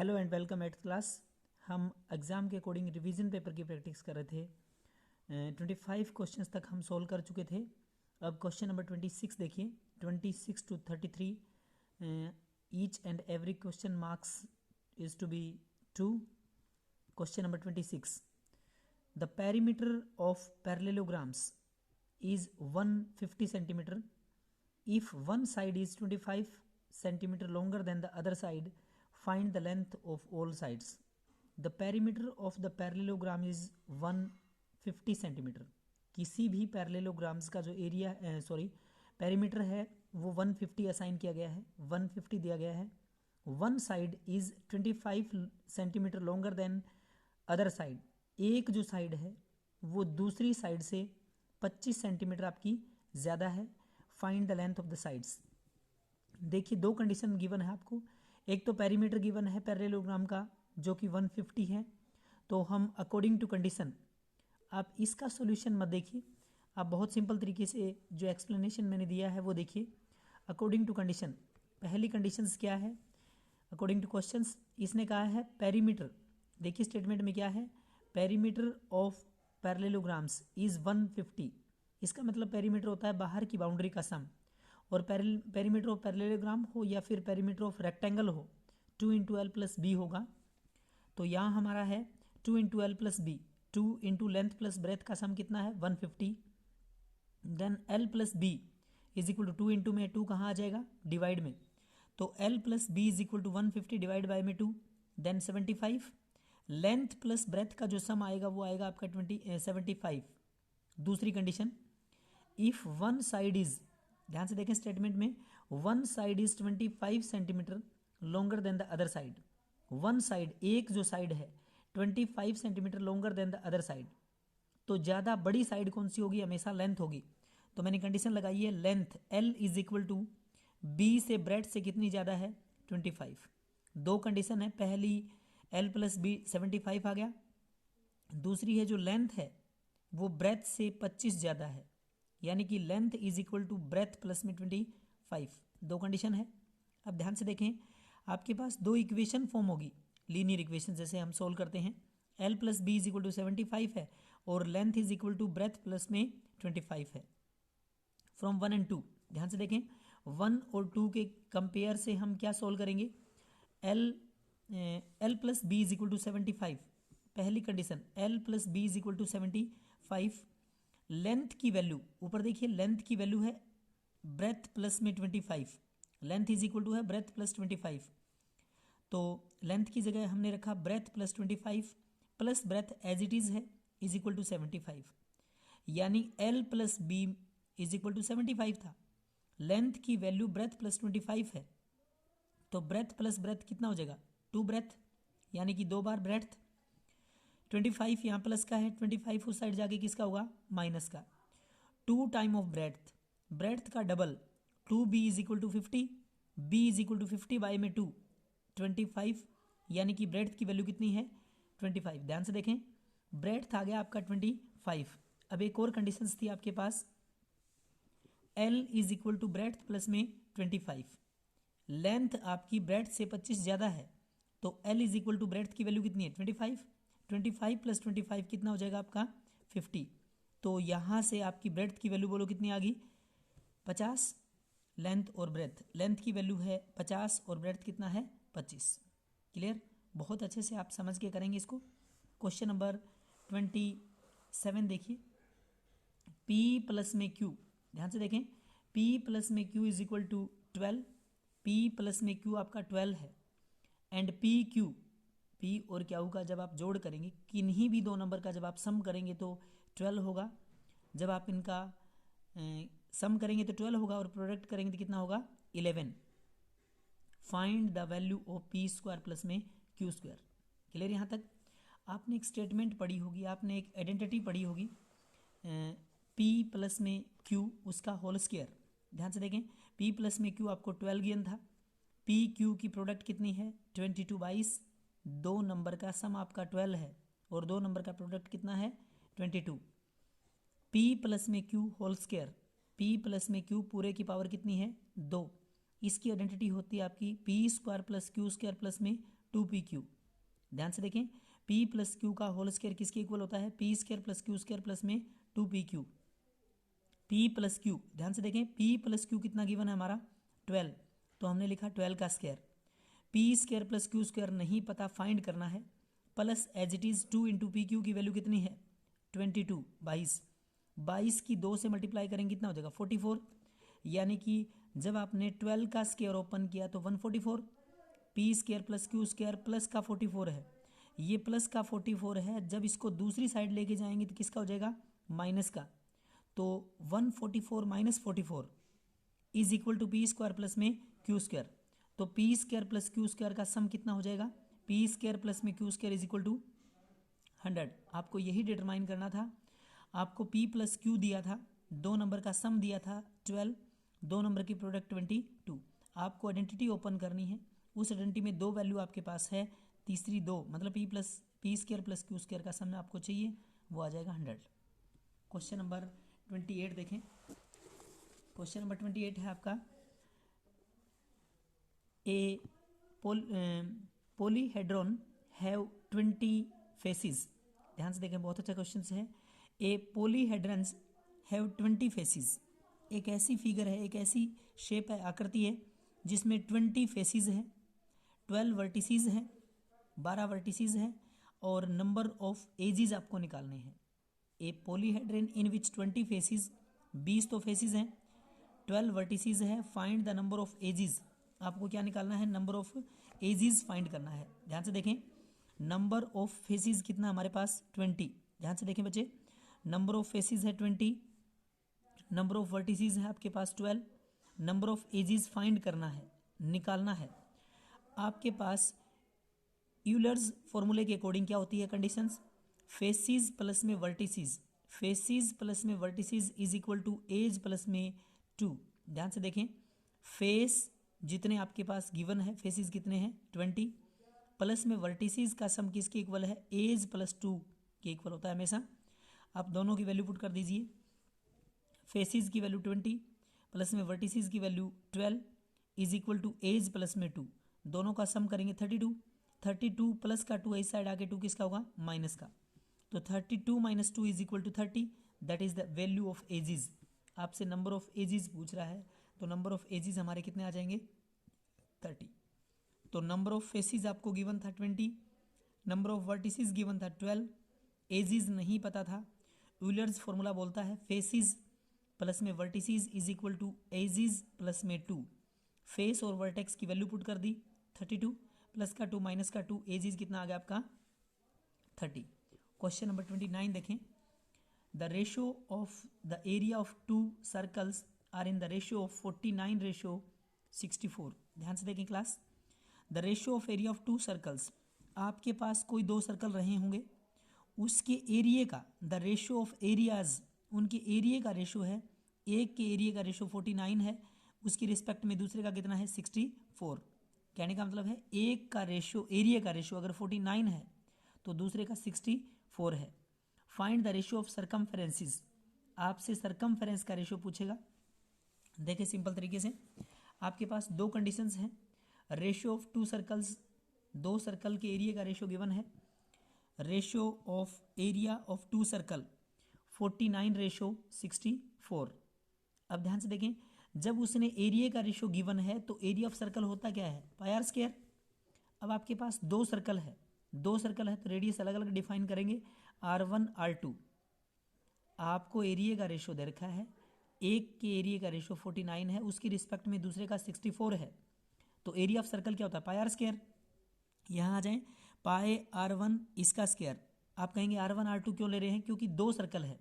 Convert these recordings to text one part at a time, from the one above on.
Hello and welcome eight class. हम exam के according revision paper की प्रैक्टिस कर रहे थे। 25 क्वेश्चंस तक हम सॉल्व कर चुके थे। अब क्वेश्चन नंबर 26 देखिए, 26 to 33। Each and every question marks is to be 2। Question number 26, the perimeter of parallelograms is 150 centimeter. If one side is 25 centimeter longer than the other side, find the length of all sides. The perimeter of the parallelogram is 150 centimeter. किसी भी parallelograms का जो area perimeter है वो 150 assign किया गया है, 150 दिया गया है. One side is 25 centimetre longer than other side. एक जो साइड है वो दूसरी साइड से 25 सेंटीमीटर आपकी ज़्यादा है. Find the length of the sides. देखिए दो कंडीशन गिवन है आपको. एक तो पेरीमीटर गिवन है पैरेललोग्राम का जो कि 150 है. तो हम अकॉर्डिंग टू कंडीशन, आप इसका सॉल्यूशन मत देखिए, आप बहुत सिंपल तरीके से जो एक्सप्लेनेशन मैंने दिया है वो देखिए. अकॉर्डिंग टू कंडीशन, पहली कंडीशंस क्या है अकॉर्डिंग टू क्वेश्चंस. इसने कहा है पेरीमीटर. देखिए स्टेटमेंट में क्या है, पेरीमीटर ऑफ पैरेललोग्राम्स इज 150. इसका मतलब पेरीमीटर होता है बाहर की बाउंड्री का सम. और पेरीमीटर ऑफ पैरेललोग्राम हो या फिर पेरीमीटर ऑफ रेक्टेंगल हो, 2 इंटू एल प्लस बी होगा. तो यहाँ हमारा है 2 into L plus B, 2 into length plus breadth का सम कितना है 150. Then L plus B is equal to 2 into में 2 कहाँ आ जाएगा डिवाइड में. तो L plus B is equal to 150 divide by में 2, देन 75. लेंथ प्लस ब्रेथ का जो सम आएगा वो आएगा आपका 75. दूसरी condition, if one side is, ध्यान से देखें स्टेटमेंट में, one side is 25 centimetre longer than the other side. One side, एक जो साइड है 25 centimetre longer than the other side. तो ज़्यादा बड़ी साइड कौन सी होगी, हमेशा लेंथ होगी. तो मैंने कंडीशन लगाई है length L is equal to B से ब्रेथ से कितनी ज़्यादा है 25. दो कंडीशन है, पहली एल प्लस बी 75 आ गया. दूसरी है जो लेंथ है वो ब्रेथ से 25 ज़्यादा है, यानी कि length is equal to breadth plus में 25. दो कंडीशन है. अब ध्यान से देखें, आपके पास दो इक्वेशन फॉर्म होगी, लीनियर इक्वेशन जैसे हम सोल्व करते हैं. L plus B is equal to 75 है और length is equal to breadth plus में 25 है. फ्रॉम 1 एंड 2 ध्यान से देखें, 1 और 2 के कंपेयर से हम क्या सोल्व करेंगे. L plus B is equal to 75. पहली condition L plus B is equal to 75. Length की वैल्यू ऊपर देखिए, लेंथ की वैल्यू है ब्रेथ प्लस में 25. लेंथ इज इक्वल टू है ब्रेथ प्लस 25. तो लेंथ की जगह हमने रखा breadth plus 25 plus breadth as it is है इज इक्वल टू 75. यानी L plus B is equal to 75 था. लेंथ की वैल्यू ब्रेथ प्लस 25 है, तो ब्रेथ प्लस ब्रेथ कितना हो जाएगा 2 ब्रेथ, यानी कि 2 बार ब्रेथ. 25 यहाँ प्लस का है, 25 उस साइड जाके किसका होगा माइनस का. 2 टाइम ऑफ ब्रेथ, ब्रेथ का double 2b is equal to 50. b is equal to 50 by में 2 25, यानी कि ब्रेथ की वैल्यू कितनी है 25. ध्यान से देखें, ब्रेथ आ गया आपका 25. अब एक और कंडीशंस थी आपके पास, l is equal to breadth plus में 25. लेंथ आपकी ब्रेथ से 25 ज़्यादा है, तो l is equal to breadth की वैल्यू कितनी है 25. 25 प्लस 25 कितना हो जाएगा आपका 50. तो यहाँ से आपकी ब्रेथ की वैल्यू बोलो कितनी आ गई 50. लेंथ और ब्रेथ, लेंथ की वैल्यू है 50 और ब्रेथ कितना है 25. क्लियर, बहुत अच्छे से आप समझ के करेंगे इसको. क्वेश्चन नंबर 27 देखिए, P प्लस में Q. ध्यान से देखें, P प्लस में Q is equal to 12. P plus में Q आपका 12 है. एंड P और Q का जब आप जोड़ करेंगे, किन्हीं भी दो नंबर का जब आप सम करेंगे तो 12 होगा. जब आप इनका सम करेंगे तो 12 होगा और प्रोडक्ट करेंगे तो कितना होगा 11. Find the value of P square plus में क्यू स्क्वायर. क्लियर, यहाँ तक आपने एक स्टेटमेंट पढ़ी होगी, आपने एक आइडेंटिटी पढ़ी होगी, P प्लस में Q उसका होल स्क्वायर. ध्यान से देखें, P प्लस में Q आपको 12 गिवन था. P Q की प्रोडक्ट कितनी है 22/22. दो नंबर का सम आपका 12 है और दो नंबर का प्रोडक्ट कितना है 22. P प्लस में Q whole square, P plus में Q पूरे की पावर कितनी है 2. इसकी आइडेंटिटी होती है आपकी P square plus Q square plus में 2pq। ध्यान से देखें, p प्लस क्यू का होल स्क्वायर किसके इक्वल होता है, P square plus Q square plus में 2pq। p प्लस क्यू, ध्यान से देखें, p प्लस क्यू कितना गिवन है हमारा 12, तो हमने लिखा 12 का square. p square plus Q square नहीं पता, फाइंड करना है, plus as it is 2 into P Q की वैल्यू कितनी है 22, 22 की 2 से मल्टीप्लाई करेंगे कितना हो जाएगा 44, यानी कि जब आपने 12 का स्क्वायर ओपन किया तो 144, P square plus Q square plus का 44 है, ये प्लस का 44 है, जब इसको दूसरी साइड लेके जाएंगे तो किसका हो जाएगा माइनस का, तो 144 minus 44 is equal to P square plus में क्यू स्क्वायर। तो P square plus Q square का सम कितना हो जाएगा, पी स्क्वायर प्लस में Q square is equal to 100। आपको यही डिटरमाइन करना था। आपको p प्लस क्यू दिया था, 2 नंबर का सम दिया था 12, 2 नंबर की प्रोडक्ट 22। आपको आइडेंटिटी ओपन करनी है, उस आइडेंटिटी में 2 वैल्यू आपके पास है, तीसरी 2 मतलब P square plus Q square का सम आपको चाहिए, वो आ जाएगा 100। क्वेश्चन नंबर 28 देखें। क्वेश्चन नंबर 28 है आपका, ए पोलीहेड्रॉन हैव 20 फेसिस। ध्यान से देखें, बहुत अच्छा क्वेश्चन है। ए पोलीहेड्रन्स हैव 20 फेसिस, एक ऐसी फिगर है, एक ऐसी शेप है, आकृति है जिसमें 20 फेसिस है, 12 वर्टिसीज हैं, 12 वर्टिसीज हैं, और नंबर ऑफ एजिज आपको निकालने हैं। ए पोलीहेड्रन इन विच 20 फेसिस, 20 तो फेसिस हैं, 12 वर्टिसीज है, find the number of edges. आपको क्या निकालना है, नंबर ऑफ एजिज फाइंड करना है। ध्यान से देखें, नंबर ऑफ फेसिस कितना हमारे पास 20। ध्यान से देखें बच्चे, नंबर ऑफ फेसिस है 20, नंबर ऑफ वर्टिसीज है आपके पास 12, नंबर ऑफ एजिज फाइंड करना है, निकालना है। आपके पास यूलर्स फॉर्मूले के अकॉर्डिंग क्या होती है कंडीशंस, फेसिस प्लस में वर्टिसीज, फेसिस प्लस में vertices is equal to edge plus में 2। ध्यान से देखें, फेस जितने आपके पास गिवन है, फेसिस कितने हैं 20, प्लस में वर्टिसीज का सम किसके इक्वल है, एज प्लस 2 के इक्वल होता है हमेशा। आप दोनों की वैल्यू पुट कर दीजिए, फेसिस की वैल्यू 20 प्लस में वर्टिसीज की value 12 is equal to edge plus में 2, दोनों का सम करेंगे 32, 32 प्लस का 2 इस साइड आके 2 किसका होगा माइनस का, तो 32 minus 2 is equal to 30, that is the value of edges. आपसे नंबर ऑफ एजिज पूछ रहा है, तो नंबर ऑफ एजिज हमारे कितने आ जाएंगे 30। तो नंबर ऑफ फेसिस आपको गिवन था 20, नंबर ऑफ वर्टिसीज गिवन था 12, एजिज नहीं पता था। यूलर्स फॉर्मूला बोलता है फेसिस प्लस में vertices is equal to edges plus में 2। फेस और वर्टेक्स की वैल्यू पुट कर दी, 32 प्लस का 2 माइनस का 2, एजिज कितना आ गया आपका 30। क्वेश्चन नंबर 29 देखें, the ratio of the area of 2 circles are in the ratio of 49:64। ध्यान से देखें class, the ratio of area of 2 circles, आपके पास कोई 2 सर्कल रहे होंगे, उसके एरिया का, द रेशियो ऑफ एरियाज, उनके एरिया का रेशियो है, एक के एरिया का रेशियो 49 है, उसकी रिस्पेक्ट में दूसरे का कितना है 64। कहने का मतलब है एक का रेशियो, एरिया का रेशियो अगर 49 है तो दूसरे का 64 है। फाइंड द रेशियो ऑफ सरकमफेरेंसेस, आपसे सरकमफेरेंस का रेशियो पूछेगा। देखिए सिंपल तरीके से, आपके पास 2 कंडीशंस हैं, रेशियो ऑफ 2 सर्कल्स, 2 सर्कल के एरिया का रेशियो गिवन है, ratio of area of 2 circle 49:64। अब ध्यान से देखें, जब उसने एरिया का रेशियो गिवन है तो एरिया ऑफ सर्कल होता क्या है पाई आर स्क्वायर। अब आपके पास 2 सर्कल है, 2 सर्कल है तो रेडियस अलग अलग डिफाइन करेंगे, R1 R2। आपको एरिया का रेशियो दे रखा है, एक के एरिया का रेशियो 49 है, उसकी रिस्पेक्ट में दूसरे का 64 है, तो एरिया ऑफ सर्कल क्या होता है पाई आर स्क्वायर। यहाँ आ जाएं, पाई R1 इसका स्क्वायर। आप कहेंगे R1 R2 क्यों ले रहे हैं, क्योंकि 2 सर्कल है,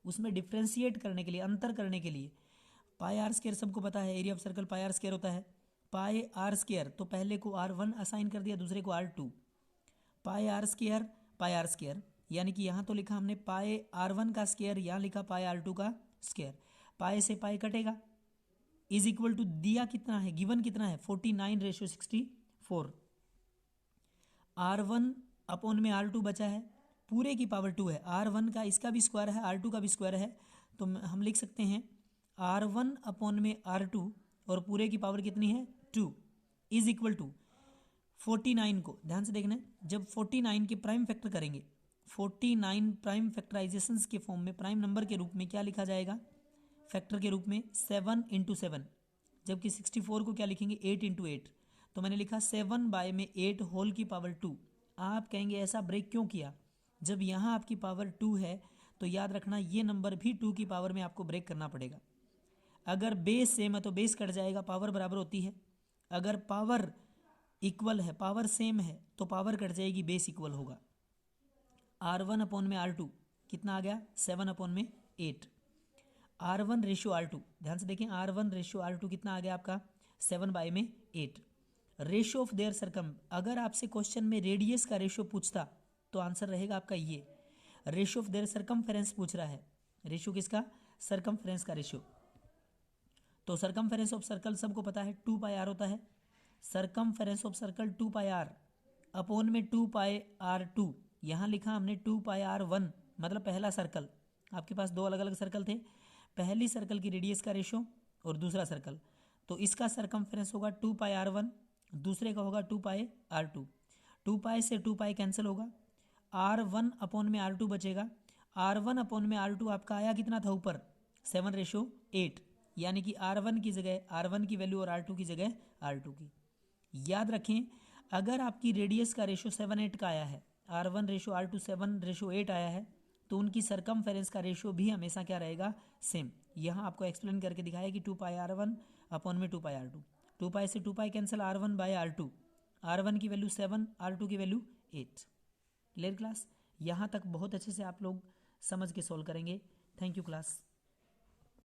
उसमें डिफ्रेंशिएट करने के लिए, अंतर करने के लिए। पाई आर स्क्वायर सबको पता है, area of circle pi R square होता है, पाई आर स्क्वायर, तो पहले को R1 असाइन कर दिया, दूसरे को R2, पाई आर स्क्वायर, यानी कि यहाँ तो लिखा हमने पाई R1 का स्क्वायर, यहाँ लिखा पाई R2 का स्क्वायर, पाई से पाई कटेगा, इज इक्वल टू दिया कितना है, गिवन कितना है 49:64। R1 अपॉन में R2 बचा है, पूरे की पावर 2 है, R1 का इसका भी स्क्वायर है, R2 का भी स्क्वायर है, तो हम लिख सकते हैं R1 अपॉन में R2 और पूरे की पावर कितनी है 2 इज इक्वल टू 49 को ध्यान से देखना है, जब 49 के प्राइम फैक्टर करेंगे 49 प्राइम फैक्टराइजेशन के फॉर्म में प्राइम नंबर के रूप में क्या लिखा जाएगा, फैक्टर के रूप में 7 इंटू 7, जबकि 64 को क्या लिखेंगे 8 इंटू 8। तो मैंने लिखा 7 बाय में 8 होल की पावर 2। आप कहेंगे ऐसा ब्रेक क्यों किया, जब यहाँ आपकी पावर 2 है तो याद रखना ये नंबर भी 2 की पावर में आपको ब्रेक करना पड़ेगा। अगर बेस सेम है तो बेस कट जाएगा, पावर बराबर होती है। अगर पावर इक्वल है, पावर सेम है तो पावर कट जाएगी, बेस इक्वल होगा। R1 अपॉन में R2 कितना आ गया 7 अपॉन में 8। R1 रेशियो R2 ध्यान से देखें, R1 रेशियो R2 कितना आ गया आपका 7 बाय में 8। रेशियो ऑफ देयर सरकम, अगर आपसे क्वेश्चन में रेडियस का रेशियो पूछता तो आंसर रहेगा आपका ये। रेशियो ऑफ देयर सरकमफेरेंस पूछ रहा है, रेशियो किसका, सरकमफेरेंस का रेशियो। तो सरकमफेरेंस ऑफ सर्कल सबको पता है 2 पाई r होता है। Circumference of circle 2 pi r upon में 2 पाई r2, यहाँ लिखा हमने 2 पाई r1, मतलब पहला सर्कल, आपके पास दो अलग अलग सर्कल थे, पहली सर्कल की रेडियस का रेशियो और दूसरा सर्कल, तो इसका सरकमफेरेंस होगा 2 पाई r1, दूसरे का होगा 2 पाई r2। 2 पाई से 2 पाई कैंसिल होगा, r1 अपॉन में r2 बचेगा। r1 अपॉन में r2 आपका आया कितना था ऊपर 7:8, यानी कि r1 की जगह r1 की वैल्यू और r2 की जगह r2 की। याद रखें अगर आपकी रेडियस का रेशियो 7:8 का आया है, r1 रेशियो r2 7:8 आया है, तो उनकी सरकमफेरेंस का रेशियो भी हमेशा क्या रहेगा, सेम। यहाँ आपको एक्सप्लेन करके दिखाया कि 2 पाई r1 अपॉन में 2 पाई r2, 2 पाई से 2 pi cancel, r1 bye r2, r1 की वैल्यू 7, r2 की वैल्यू 8। क्लियर क्लास, यहाँ तक बहुत अच्छे से आप लोग समझ के सॉल्व करेंगे। Thank you class.